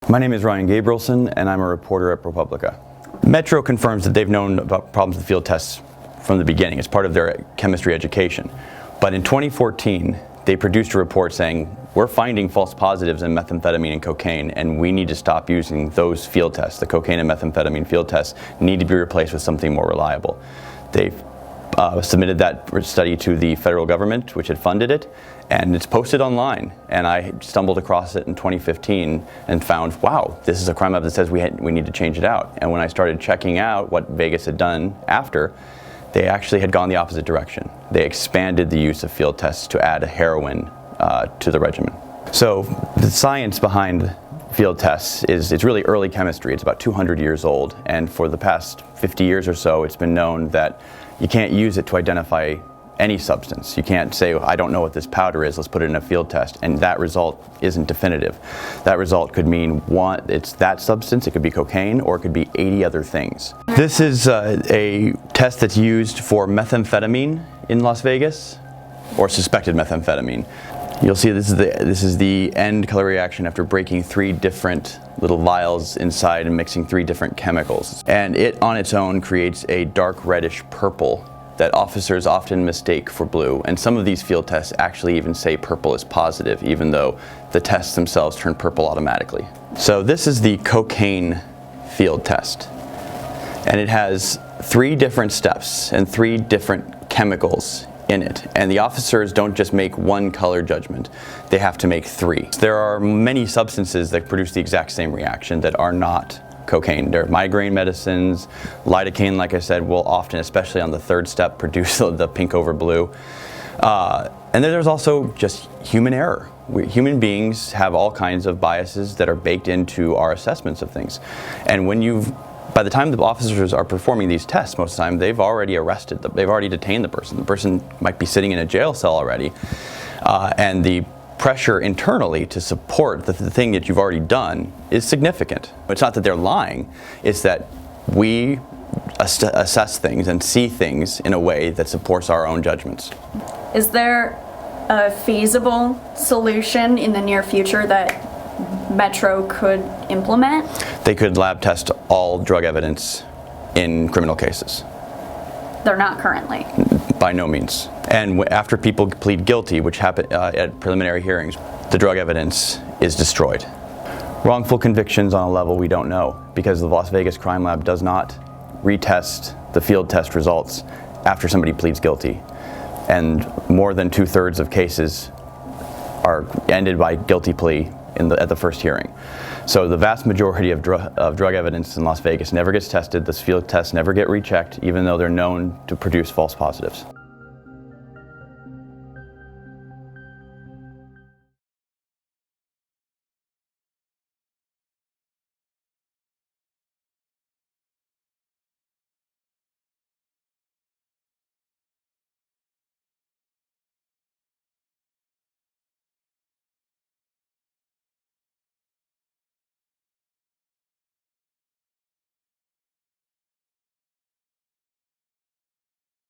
My name is Ryan Gabrielson, and I'm a reporter at ProPublica. Metro confirms that they've known about problems with field tests from the beginning. It's part of their chemistry education. But in 2014, they produced a report saying, we're finding false positives in methamphetamine and cocaine, and we need to stop using those field tests. The cocaine and methamphetamine field tests need to be replaced with something more reliable. They've submitted that study to the federal government, which had funded it, and it's posted online. And I stumbled across it in 2015 and found, wow, this is a crime lab that says we need to change it out. And when I started checking out what Vegas had done after, they actually had gone the opposite direction. They expanded the use of field tests to add heroin to the regimen. So the science behind field tests it's really early chemistry. It's about 200 years old, and for the past 50 years or so, it's been known that you can't use it to identify any substance. You can't say, I don't know what this powder is, let's put it in a field test, and that result isn't definitive. That result could mean it's that substance, it could be cocaine, or it could be 80 other things. This is a test that's used for methamphetamine in Las Vegas, or suspected methamphetamine. You'll see this is the end color reaction after breaking 3 different little vials inside and mixing 3 different chemicals. And it on its own creates a dark reddish purple that officers often mistake for blue. And some of these field tests actually even say purple is positive, even though the tests themselves turn purple automatically. So this is the cocaine field test. And it has 3 different steps and 3 different chemicals in it, and the officers don't just make one color judgment, they have to make 3. There are many substances that produce the exact same reaction that are not cocaine. There are migraine medicines, lidocaine, like I said, will often, especially on the 3rd step, produce the pink over blue. And then there's also just human error. Human beings have all kinds of biases that are baked into our assessments of things. And by the time the officers are performing these tests, most of the time, they've already arrested them. They've already detained the person. The person might be sitting in a jail cell already. And the pressure internally to support the thing that you've already done is significant. It's not that they're lying. It's that we assess things and see things in a way that supports our own judgments. Is there a feasible solution in the near future that Metro could implement? They could lab test all drug evidence in criminal cases. They're not currently? By no means. And after people plead guilty, which happen at preliminary hearings, the drug evidence is destroyed. Wrongful convictions on a level we don't know, because the Las Vegas Crime Lab does not retest the field test results after somebody pleads guilty. And more than 2/3 of cases are ended by guilty plea at the first hearing. So the vast majority of drug evidence in Las Vegas never gets tested. The field tests never get rechecked, even though they're known to produce false positives.